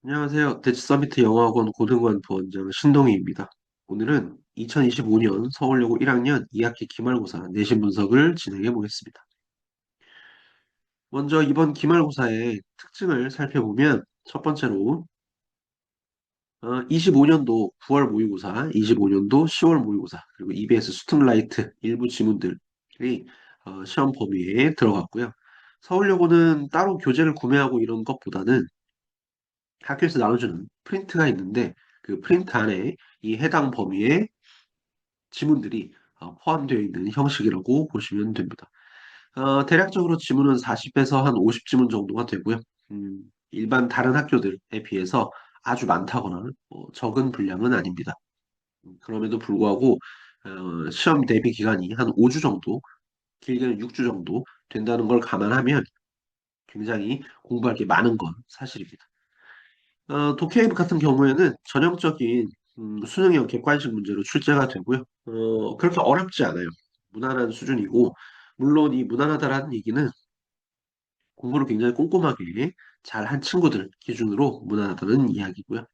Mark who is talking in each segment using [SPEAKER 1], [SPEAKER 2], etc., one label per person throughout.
[SPEAKER 1] 안녕하세요. 대치서비트 영어학원 고등관 부원장 신동희입니다. 오늘은 2025년 서울여고 1학년 2학기 기말고사 내신 분석을 진행해 보겠습니다. 먼저 이번 기말고사의 특징을 살펴보면 첫 번째로 25년도 9월 모의고사, 25년도 10월 모의고사, 그리고 EBS 수특라이트 일부 지문들이 시험 범위에 들어갔고요. 서울여고는 따로 교재를 구매하고 이런 것보다는 학교에서 나눠주는 프린트가 있는데 그 프린트 안에 이 해당 범위의 지문들이 포함되어 있는 형식이라고 보시면 됩니다. 대략적으로 지문은 40에서 한 50지문 정도가 되고요. 일반 다른 학교들에 비해서 아주 많다거나 적은 분량은 아닙니다. 그럼에도 불구하고 시험 대비 기간이 한 5주 정도, 길게는 6주 정도 된다는 걸 감안하면 굉장히 공부할 게 많은 건 사실입니다. 독해입 같은 경우에는 전형적인 수능형 객관식 문제로 출제가 되고요. 그렇게 어렵지 않아요. 무난한 수준이고, 물론 이 무난하다라는 얘기는 공부를 굉장히 꼼꼼하게 잘 한 친구들 기준으로 무난하다는 이야기고요.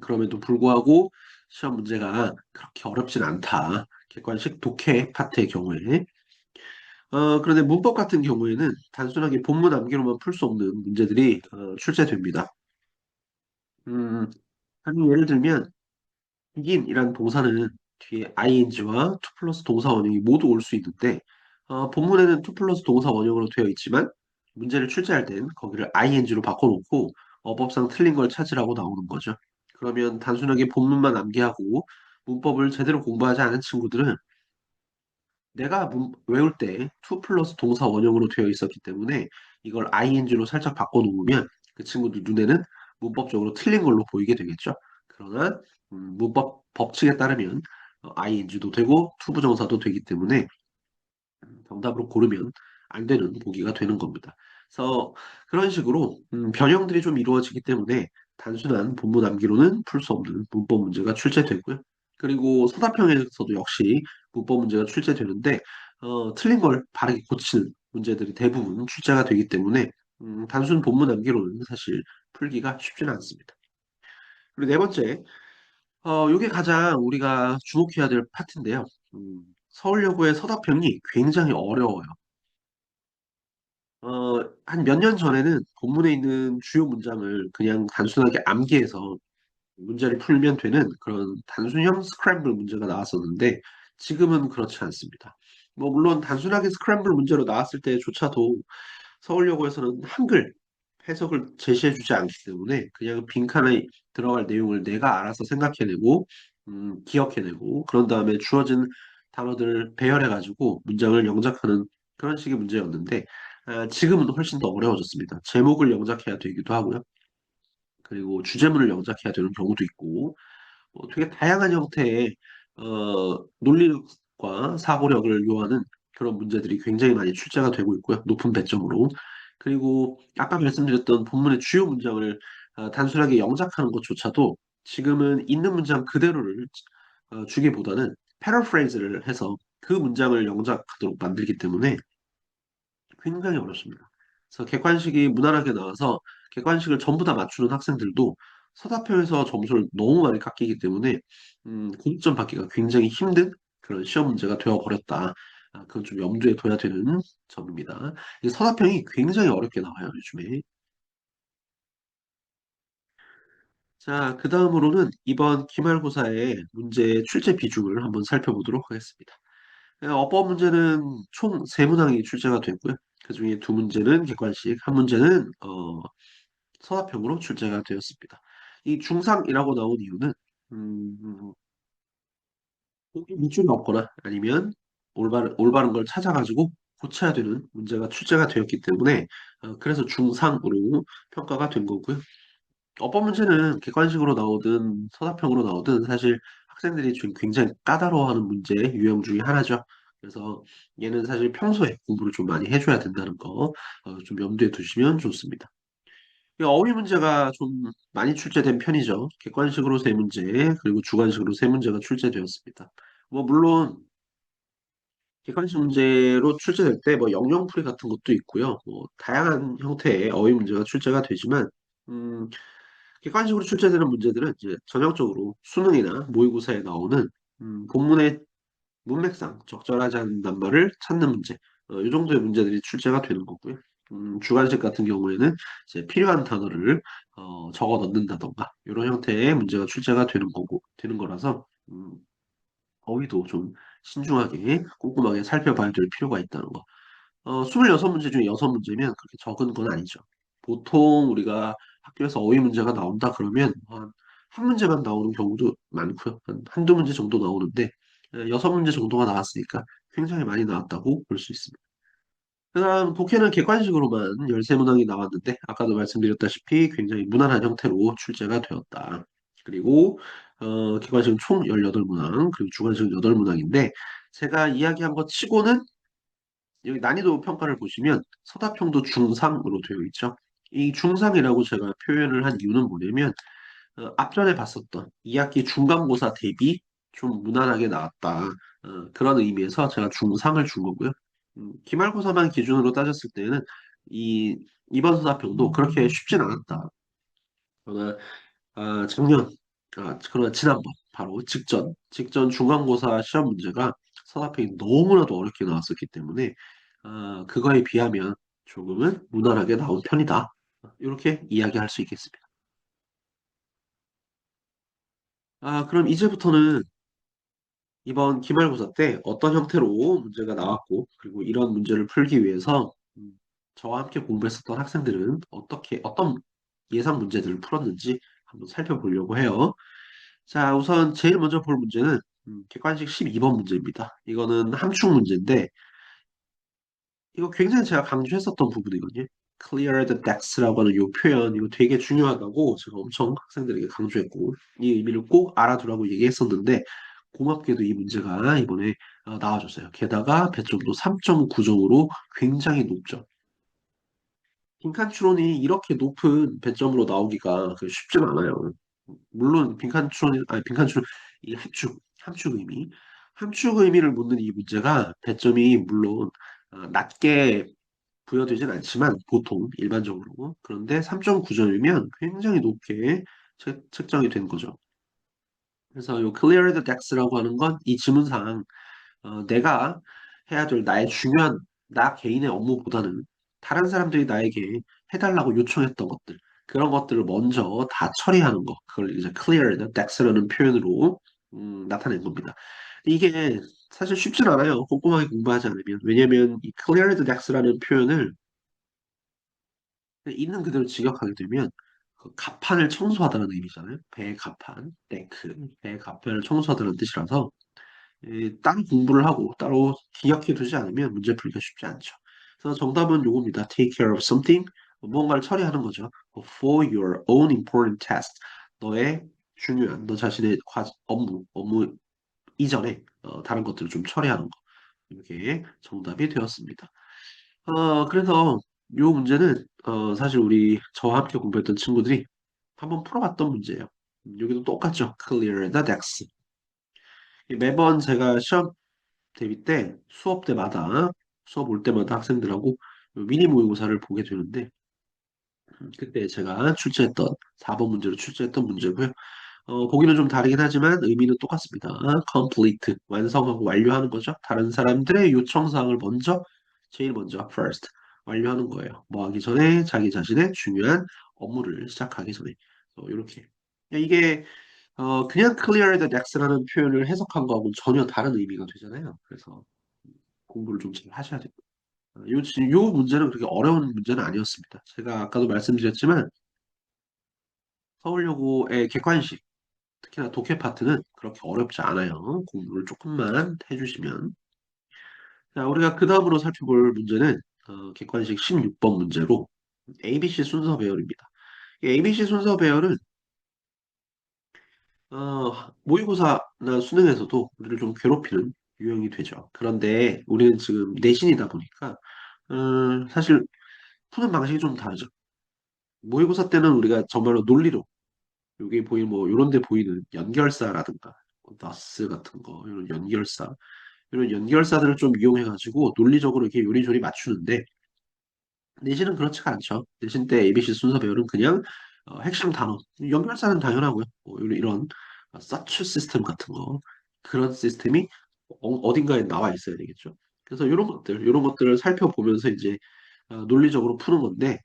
[SPEAKER 1] 그럼에도 불구하고 시험 문제가 그렇게 어렵진 않다. 객관식 독해 파트의 경우에. 그런데 문법 같은 경우에는 단순하게 본문 암기로만 풀 수 없는 문제들이 출제됩니다. 음, 예를 들면 begin 이라는 동사는 뒤에 ing와 to 플러스 동사 원형이 모두 올 수 있는데 본문에는 to 플러스 동사 원형으로 되어 있지만 문제를 출제할 땐 거기를 ing로 바꿔놓고 어법상 틀린 걸 찾으라고 나오는 거죠. 그러면 단순하게 본문만 암기하고 문법을 제대로 공부하지 않은 친구들은 내가 외울 때 to 플러스 동사 원형으로 되어 있었기 때문에 이걸 ing로 살짝 바꿔놓으면 그 친구들 눈에는 문법적으로 틀린 걸로 보이게 되겠죠. 그러나 문법 법칙에 따르면 ing도 되고 to 부정사도 되기 때문에 정답으로 고르면 안 되는 보기가 되는 겁니다. 그래서 그런 식으로 변형들이 좀 이루어지기 때문에 단순한 본문 암기로는 풀 수 없는 문법 문제가 출제되고요. 그리고 서답형에서도 역시 문법 문제가 출제되는데 틀린 걸 바르게 고치는 문제들이 대부분 출제가 되기 때문에 단순 본문 암기로는 사실 풀기가 쉽지는 않습니다. 그리고 네 번째, 이게 가장 우리가 주목해야 될 파트인데요. 서울여고의 서답형이 굉장히 어려워요. 한 몇 년 전에는 본문에 있는 주요 문장을 그냥 단순하게 암기해서 문제를 풀면 되는 그런 단순형 스크램블 문제가 나왔었는데 지금은 그렇지 않습니다. 뭐 물론 단순하게 스크램블 문제로 나왔을 때조차도 서울여고에서는 한글 해석을 제시해주지 않기 때문에 그냥 빈칸에 들어갈 내용을 내가 알아서 생각해내고 기억해내고 그런 다음에 주어진 단어들을 배열해가지고 문장을 영작하는 그런 식의 문제였는데 지금은 훨씬 더 어려워졌습니다. 제목을 영작해야 되기도 하고요. 그리고 주제문을 영작해야 되는 경우도 있고 되게 다양한 형태의 논리력과 사고력을 요하는 그런 문제들이 굉장히 많이 출제가 되고 있고요. 높은 배점으로. 그리고 아까 말씀드렸던 본문의 주요 문장을 단순하게 영작하는 것조차도 지금은 있는 문장 그대로를 주기보다는 패러프레이즈를 해서 그 문장을 영작하도록 만들기 때문에 굉장히 어렵습니다. 그래서 객관식이 무난하게 나와서 객관식을 전부 다 맞추는 학생들도 서답형에서 점수를 너무 많이 깎이기 때문에 고득점 받기가 굉장히 힘든 그런 시험 문제가 되어버렸다. 그건 좀 염두에 둬야 되는 점입니다. 이 서답형이 굉장히 어렵게 나와요, 요즘에. 자, 그 다음으로는 이번 기말고사의 문제 출제 비중을 한번 살펴보도록 하겠습니다. 어법 문제는 총 3문항이 출제가 됐고요. 그 중에 2문제는 객관식, 한 문제는 서답형으로 출제가 되었습니다. 이 중상이라고 나온 이유는 음, 보기 밑줄이 없거나 아니면 올바른 걸 찾아가지고 고쳐야 되는 문제가 출제가 되었기 때문에 그래서 중상으로 평가가 된 거고요. 어법 문제는 객관식으로 나오든 서답형으로 나오든 사실 학생들이 지금 굉장히 까다로워하는 문제 유형 중에 하나죠. 그래서 얘는 사실 평소에 공부를 좀 많이 해줘야 된다는 거 좀 염두에 두시면 좋습니다. 이 어휘 문제가 좀 많이 출제된 편이죠. 객관식으로 세 문제, 그리고 주관식으로 세 문제가 출제되었습니다. 뭐, 물론, 객관식 문제로 출제될 때 뭐 영영풀이 같은 것도 있고요. 뭐, 다양한 형태의 어휘 문제가 출제가 되지만, 음, 객관식으로 출제되는 문제들은 이제 전형적으로 수능이나 모의고사에 나오는 본문의 문맥상 적절하지 않은 낱말을 찾는 문제. 이 정도의 문제들이 출제가 되는 거고요. 주관식 같은 경우에는 이제 필요한 단어를 적어 넣는다던가 이런 형태의 문제가 출제가 되는 거고 되는 거라서 거기도 좀 신중하게 꼼꼼하게 살펴봐야 될 필요가 있다는 거. 26문제 중에 6문제면 그렇게 적은 건 아니죠. 보통 우리가 학교에서 어휘 문제가 나온다 그러면 한 문제만 나오는 경우도 많고요. 한두 문제 정도 나오는데 6문제 정도가 나왔으니까 굉장히 많이 나왔다고 볼 수 있습니다. 그다음 독해는 객관식으로만 13문항이 나왔는데 아까도 말씀드렸다시피 굉장히 무난한 형태로 출제가 되었다. 그리고 객관식은 총 18문항 그리고 주관식은 8문항인데 제가 이야기한 것 치고는 여기 난이도 평가를 보시면 서답형도 중상으로 되어 있죠. 이 중상이라고 제가 표현을 한 이유는 뭐냐면 앞전에 봤었던 2학기 중간고사 대비 좀 무난하게 나왔다. 그런 의미에서 제가 중상을 준 거고요. 기말고사만 기준으로 따졌을 때는 이번 서답형도 그렇게 쉽진 않았다. 그러나 작년, 그러나 지난번 바로 직전 중간고사 시험 문제가 서답형이 너무나도 어렵게 나왔었기 때문에 그거에 비하면 조금은 무난하게 나온 편이다. 이렇게 이야기할 수 있겠습니다. 그럼 이제부터는 이번 기말고사 때 어떤 형태로 문제가 나왔고, 그리고 이런 문제를 풀기 위해서 저와 함께 공부했었던 학생들은 어떤 예상 문제들을 풀었는지 한번 살펴보려고 해요. 자, 우선 제일 먼저 볼 문제는 객관식 12번 문제입니다. 이거는 함축 문제인데, 이거 굉장히 제가 강조했었던 부분이거든요. clear the decks라고 하는 이 표현, 이거 되게 중요하다고 제가 엄청 학생들에게 강조했고, 이 의미를 꼭 알아두라고 얘기했었는데, 고맙게도 이 문제가 이번에 나와줬어요. 게다가 배점도 3.9점으로 굉장히 높죠. 빈칸 추론이 이렇게 높은 배점으로 나오기가 쉽진 않아요. 물론 빈칸 추론이, 아니 빈칸 추론, 이 함축 의미. 함축 의미를 묻는 이 문제가 배점이 물론 낮게 부여되진 않지만 보통 일반적으로 그런데 3.9점이면 굉장히 높게 책정이 된 거죠. 그래서 요 clear the decks라고 하는 건 이 지문상 내가 해야 될 나의 중요한 나 개인의 업무보다는 다른 사람들이 나에게 해달라고 요청했던 것들 그런 것들을 먼저 다 처리하는 거 그걸 이제 clear the decks라는 표현으로 나타낸 겁니다. 이게 사실 쉽진 않아요. 꼼꼼하게 공부하지 않으면 왜냐면 이 clear the decks라는 표현을 있는 그대로 직역하게 되면 그 갑판을 청소하다는 의미잖아요. 배의 갑판, 데크, 배의 갑판을 청소하다는 뜻이라서 따로 공부를 하고 따로 기억해 두지 않으면 문제 풀기가 쉽지 않죠. 그래서 정답은 요겁니다. Take care of something. 무언가를 처리하는 거죠. For your own important task. 너의 중요한, 너 자신의 업무 이전에 다른 것들을 좀 처리하는 거. 이게 정답이 되었습니다. 그래서 요 문제는 사실 우리 저와 함께 공부했던 친구들이 한번 풀어봤던 문제예요. 여기도 똑같죠. Clear the decks. 매번 제가 시험 대비 때 수업 올 때마다 학생들하고 미니 모의고사를 보게 되는데 그때 제가 출제했던 4번 문제로 출제했던 문제고요. 보기는 좀 다르긴 하지만 의미는 똑같습니다. complete 완성하고 완료하는 거죠. 다른 사람들의 요청사항을 제일 먼저 first 완료하는 거예요. 뭐 하기 전에 자기 자신의 중요한 업무를 시작하기 전에 이렇게 이게 그냥 clear the decks라는 표현을 해석한 거하고는 전혀 다른 의미가 되잖아요. 그래서 공부를 좀 잘 하셔야 됩니다. 요 문제는 그렇게 어려운 문제는 아니었습니다. 제가 아까도 말씀드렸지만 서울여고의 객관식, 특히나 독해 파트는 그렇게 어렵지 않아요. 공부를 조금만 해주시면. 자, 우리가 그 다음으로 살펴볼 문제는 객관식 16번 문제로 ABC 순서 배열입니다. 이 ABC 순서 배열은 모의고사나 수능에서도 우리를 좀 괴롭히는 유형이 되죠. 그런데 우리는 지금 내신이다 보니까 사실 푸는 방식이 좀 다르죠. 모의고사 때는 우리가 정말로 논리로 여기 보이는 뭐 이런 데 보이는 연결사라든가 뭐 나스 같은 거 이런 연결사들을 좀 이용해 가지고 논리적으로 이렇게 요리조리 맞추는데 내신은 그렇지가 않죠. 내신 때 ABC 순서 배열은 그냥 핵심 단어. 연결사는 당연하고요. 이런 서치 시스템 같은 거. 그런 시스템이 어딘가에 나와 있어야 되겠죠. 그래서 이런 것들을 살펴보면서 이제 논리적으로 푸는 건데,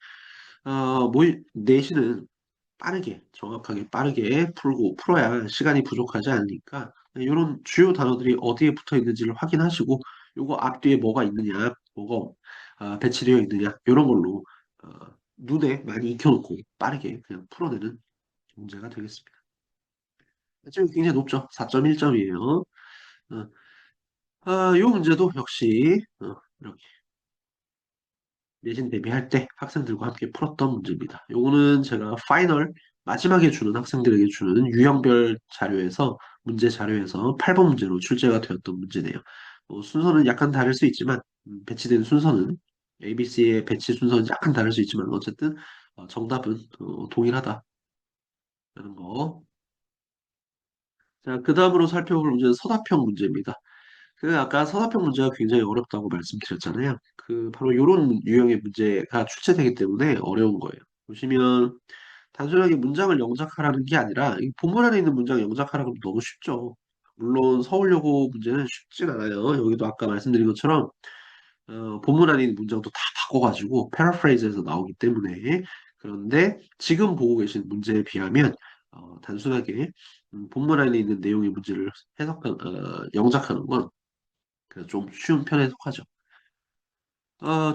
[SPEAKER 1] 내신은 빠르게, 정확하게 빠르게 풀어야 시간이 부족하지 않으니까, 이런 주요 단어들이 어디에 붙어 있는지를 확인하시고, 요거 앞뒤에 뭐가 있느냐, 뭐가 배치되어 있느냐, 이런 걸로 어, 눈에 많이 익혀놓고 빠르게 그냥 풀어내는 문제가 되겠습니다. 지금 굉장히 높죠? 4.1점이에요. 이 문제도 역시 이렇게 내신 대비할 때 학생들과 함께 풀었던 문제입니다. 요거는 제가 파이널 마지막에 주는 학생들에게 주는 유형별 자료에서 문제 자료에서 8번 문제로 출제가 되었던 문제네요. 순서는 약간 다를 수 있지만 배치된 순서는 ABC의 배치 순서는 약간 다를 수 있지만 어쨌든 정답은 동일하다는 거. 자, 그 다음으로 살펴볼 문제는 서답형 문제입니다. 아까 서답형 문제가 굉장히 어렵다고 말씀드렸잖아요. 바로 이런 유형의 문제가 출제되기 때문에 어려운 거예요. 보시면 단순하게 문장을 영작하라는 게 아니라 이 본문 안에 있는 문장 영작하라고 하면 너무 쉽죠. 물론 서울여고 문제는 쉽진 않아요. 여기도 아까 말씀드린 것처럼 본문 안에 있는 문장도 다 바꿔가지고 패러프레이즈해서 나오기 때문에 그런데 지금 보고 계신 문제에 비하면 단순하게 본문 안에 있는 내용의 문제를 영작하는 건 그래서 좀 쉬운 편에 속하죠.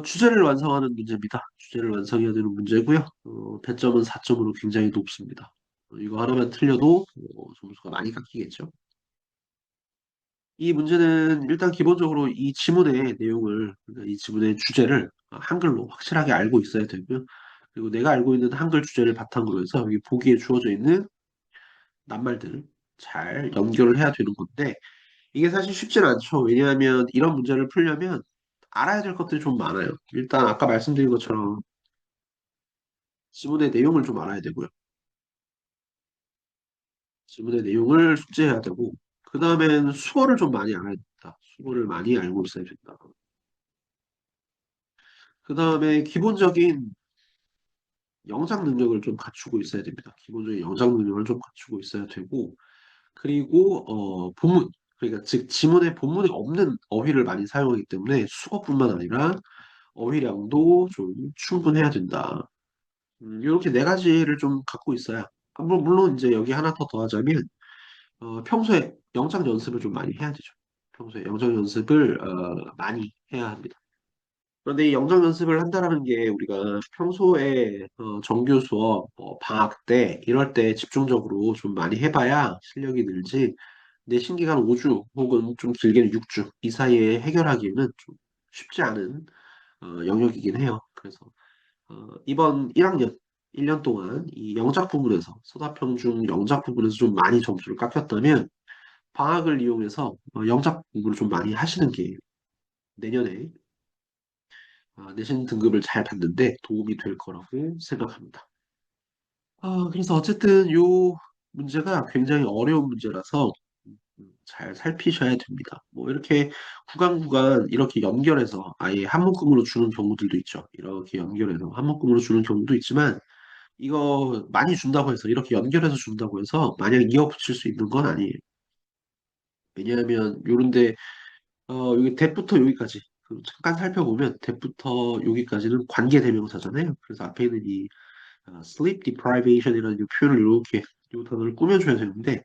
[SPEAKER 1] 주제를 완성하는 문제입니다. 주제를 완성해야 되는 문제고요. 배점은 4점으로 굉장히 높습니다. 이거 하나만 틀려도 점수가 많이 깎이겠죠. 이 문제는 일단 기본적으로 이 지문의 내용을, 그러니까 이 지문의 주제를 한글로 확실하게 알고 있어야 되고요. 그리고 내가 알고 있는 한글 주제를 바탕으로 해서 여기 보기에 주어져 있는 낱말들을 잘 연결을 해야 되는 건데, 이게 사실 쉽진 않죠. 왜냐하면 이런 문제를 풀려면 알아야 될 것들이 좀 많아요. 일단 아까 말씀드린 것처럼 지문의 내용을 좀 알아야 되고요. 지문의 내용을 숙지해야 되고, 그 다음엔 수어를 좀 많이 알아야 된다. 수어를 많이 알고 있어야 된다. 그 다음에 기본적인 영상 능력을 좀 갖추고 있어야 됩니다. 기본적인 영상 능력을 좀 갖추고 있어야 되고, 그리고 본문, 그러니까 즉 지문의 본문에 없는 어휘를 많이 사용하기 때문에 수어뿐만 아니라 어휘량도 좀 충분해야 된다. 이렇게 네 가지를 좀 갖고 있어야. 물론 이제 여기 하나 더 더하자면 평소에 영상 연습을 좀 많이 해야 되죠. 평소에 영상 연습을 많이 해야 합니다. 그런데 이 영상 연습을 한다라는 게 우리가 평소에 정규 수업, 방학 때 이럴 때 집중적으로 좀 많이 해봐야 실력이 늘지. 내신 기간 5주 혹은 좀 길게는 6주 이 사이에 해결하기는 좀 쉽지 않은 영역이긴 해요. 그래서 이번 1학년 1년 동안 이 영작 부분에서 소다평중 영작 부분에서 좀 많이 점수를 깎였다면 방학을 이용해서 영작 공부를 좀 많이 하시는 게 내년에 내신 등급을 잘 받는데 도움이 될 거라고 생각합니다. 그래서 어쨌든 요 문제가 굉장히 어려운 문제라서 잘 살피셔야 됩니다. 뭐 이렇게 구간 구간 이렇게 연결해서 아예 한 묶음으로 주는 경우들도 있죠. 이렇게 연결해서 한 묶음으로 주는 경우도 있지만 이거 많이 준다고 해서 이렇게 연결해서 준다고 해서 마냥 이어붙일 수 있는 건 아니에요. 왜냐하면 요런데 여기 대부터 여기까지 잠깐 살펴보면 대부터 여기까지는 관계대명사잖아요. 그래서 앞에 있는 이 sleep deprivation이라는 이 표현을 이렇게 이 단어를 꾸며줘야 되는데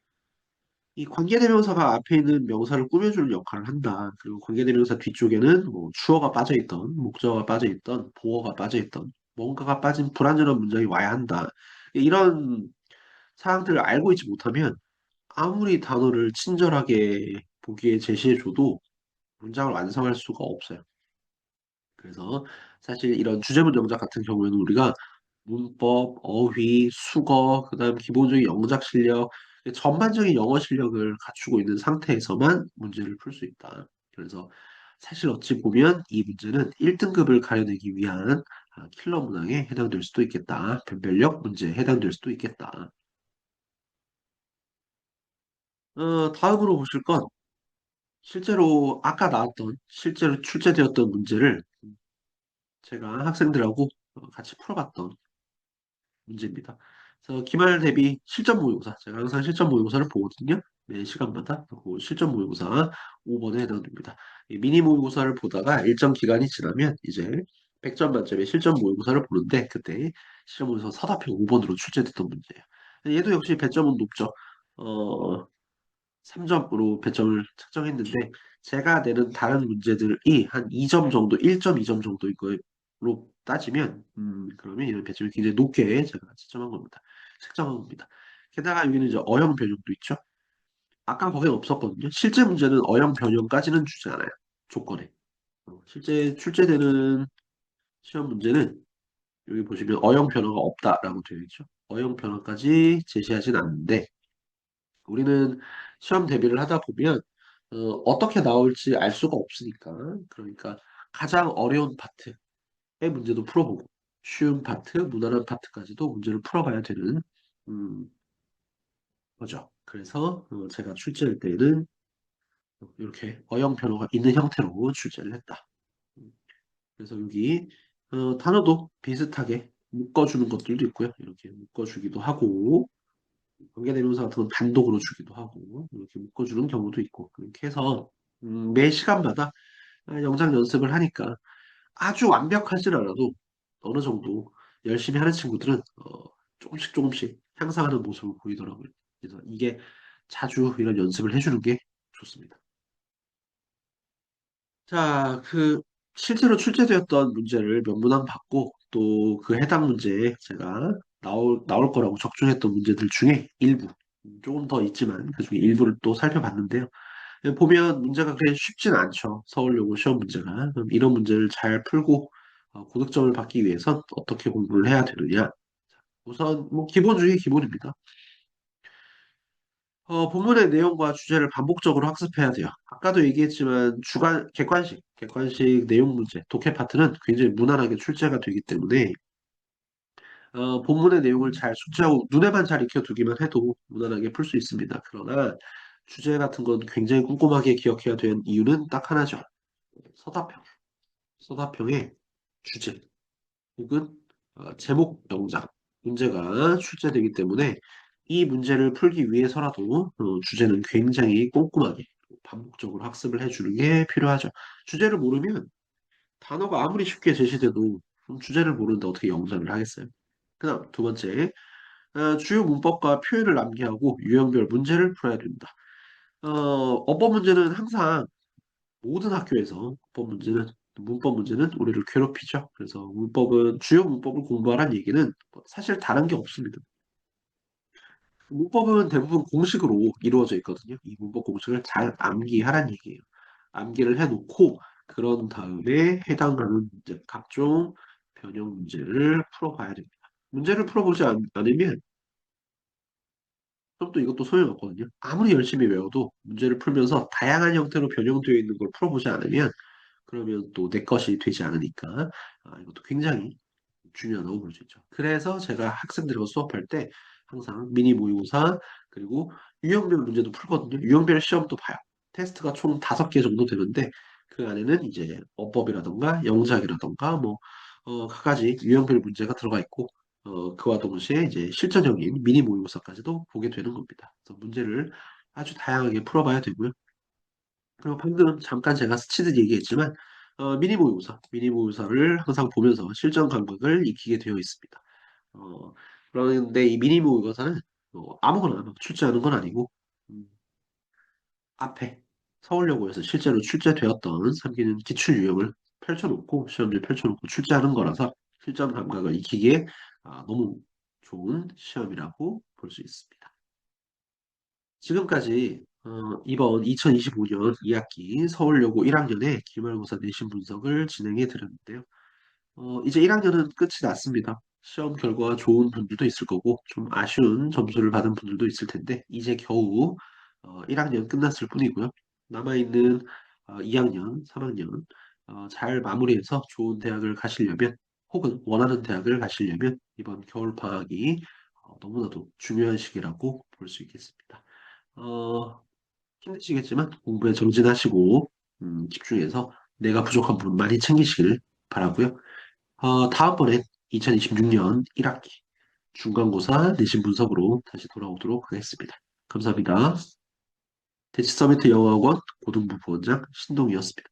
[SPEAKER 1] 이 관계대명사가 앞에 있는 명사를 꾸며주는 역할을 한다. 그리고 관계대명사 뒤쪽에는 뭐 주어가 빠져있던 목적어가 빠져있던 보어가 빠져있던 뭔가가 빠진 불완전한 문장이 와야 한다. 이런 사항들을 알고 있지 못하면 아무리 단어를 친절하게 보기에 제시해줘도 문장을 완성할 수가 없어요. 그래서 사실 이런 주제문 영작 같은 경우에는 우리가 문법, 어휘, 수거, 그다음 기본적인 영작 실력, 전반적인 영어 실력을 갖추고 있는 상태에서만 문제를 풀 수 있다. 그래서 사실 어찌 보면 이 문제는 1등급을 가려내기 위한 킬러 문항에 해당될 수도 있겠다. 변별력 문제에 해당될 수도 있겠다. 다음으로 보실 건 실제로 아까 나왔던 실제로 출제되었던 문제를 제가 학생들하고 같이 풀어봤던 문제입니다. 그래서 기말 대비 실전 모의고사, 제가 항상 실전 모의고사를 보거든요. 매 시간마다 그 실전 모의고사 5번에 해당됩니다. 이 미니 모의고사를 보다가 일정 기간이 지나면 이제 100점 만점의 실전 모의고사를 보는데 그때 시험에서 서답형 5번으로 출제됐던 문제예요. 얘도 역시 배점은 높죠. 어, 3점으로 배점을 측정했는데 제가 내는 다른 문제들이 한 2점 정도, 1.2점 정도인 거로 따지면 그러면 이런 배점이 굉장히 높게 제가 측정한 겁니다. 측정한 겁니다. 게다가 여기는 이제 어형 변형도 있죠. 아까 거긴 없었거든요. 실제 문제는 어형 변형까지는 주지 않아요. 조건에. 실제 출제되는 시험 문제는 여기 보시면 어형 변화가 없다라고 되어 있죠. 어형 변화까지 제시하진 않는데 우리는 시험 대비를 하다 보면 어떻게 나올지 알 수가 없으니까 그러니까 가장 어려운 파트의 문제도 풀어보고 쉬운 파트, 무난한 파트까지도 문제를 풀어봐야 되는 음, 거죠. 그래서 제가 출제할 때는 이렇게 어형 변화가 있는 형태로 출제를 했다. 음, 그래서 여기 단어도 비슷하게 묶어주는 것들도 있고요. 이렇게 묶어주기도 하고 관계대명사 같은 건 단독으로 주기도 하고 이렇게 묶어주는 경우도 있고 그렇게 해서 매 시간마다 영상 연습을 하니까 아주 완벽하진 않아도 어느 정도 열심히 하는 친구들은 조금씩 조금씩 향상하는 모습을 보이더라고요. 그래서 이게 자주 이런 연습을 해주는 게 좋습니다. 자, 실제로 출제되었던 문제를 몇 문항 받고 또 그 해당 문제에 제가 나올 거라고 적중했던 문제들 중에 일부, 조금 더 있지만 그 중에 일부를 또 살펴봤는데요. 보면 문제가 그렇게 쉽진 않죠. 서울여고 시험 문제가. 그럼 이런 문제를 잘 풀고 고득점을 받기 위해선 어떻게 공부를 해야 되느냐. 우선 뭐 기본 중에 기본입니다. 본문의 내용과 주제를 반복적으로 학습해야 돼요. 아까도 얘기했지만 객관식 내용 문제, 독해 파트는 굉장히 무난하게 출제가 되기 때문에 본문의 내용을 잘 숙지하고 눈에만 잘 익혀두기만 해도 무난하게 풀 수 있습니다. 그러나 주제 같은 건 굉장히 꼼꼼하게 기억해야 되는 이유는 딱 하나죠. 서답형. 서답형의 주제 혹은 제목 영장 문제가 출제되기 때문에 이 문제를 풀기 위해서라도 주제는 굉장히 꼼꼼하게 반복적으로 학습을 해주는 게 필요하죠. 주제를 모르면 단어가 아무리 쉽게 제시돼도 주제를 모르는데 어떻게 영작을 하겠어요? 그다음 두 번째, 주요 문법과 표현을 암기하고 유형별 문제를 풀어야 됩니다. 어법 문제는 항상 모든 학교에서 문법 문제는 우리를 괴롭히죠. 그래서 주요 문법을 공부하라는 얘기는 사실 다른 게 없습니다. 문법은 대부분 공식으로 이루어져 있거든요. 이 문법 공식을 잘 암기하라는 얘기예요. 암기를 해놓고 그런 다음에 해당하는 문제, 각종 변형 문제를 풀어봐야 됩니다. 문제를 풀어보지 않으면 그럼 또 이것도 소용없거든요. 아무리 열심히 외워도 문제를 풀면서 다양한 형태로 변형되어 있는 걸 풀어보지 않으면 그러면 또 내 것이 되지 않으니까 이것도 굉장히 중요하다고 볼 수 있죠. 그래서 제가 학생들과 수업할 때 항상 미니 모의고사 그리고 유형별 문제도 풀거든요. 유형별 시험도 봐요. 테스트가 총 5개 정도 되는데 그 안에는 이제 어법이라던가 영작이라던가 뭐 갖가지 유형별 문제가 들어가 있고 그와 동시에 이제 실전형인 미니 모의고사까지도 보게 되는 겁니다. 그래서 문제를 아주 다양하게 풀어봐야 되고요. 그리고 방금 잠깐 제가 스치듯 얘기했지만 미니 모의고사를 항상 보면서 실전 감각을 익히게 되어 있습니다. 어, 그런데 이 미니 모의고사는 아무거나 막 출제하는 건 아니고 음, 앞에 서울여고에서 실제로 출제되었던 삼기는 기출 유형을 펼쳐놓고 시험지에 펼쳐놓고 출제하는 거라서 실전 감각을 익히기에 너무 좋은 시험이라고 볼 수 있습니다. 지금까지 이번 2025년 2학기 서울여고 1학년의 기말고사 내신 분석을 진행해 드렸는데요. 이제 1학년은 끝이 났습니다. 시험 결과가 좋은 분들도 있을 거고 좀 아쉬운 점수를 받은 분들도 있을 텐데 이제 겨우 1학년 끝났을 뿐이고요. 남아있는 2학년, 3학년 잘 마무리해서 좋은 대학을 가시려면 혹은 원하는 대학을 가시려면 이번 겨울 방학이 너무나도 중요한 시기라고 볼 수 있겠습니다. 어, 힘드시겠지만 공부에 정진하시고 집중해서 내가 부족한 부분 많이 챙기시길 바라고요. 다음번엔 2026년 1학기 중간고사 내신 분석으로 다시 돌아오도록 하겠습니다. 감사합니다. 대치 서미트 영어학원 고등부 부원장 신동이었습니다.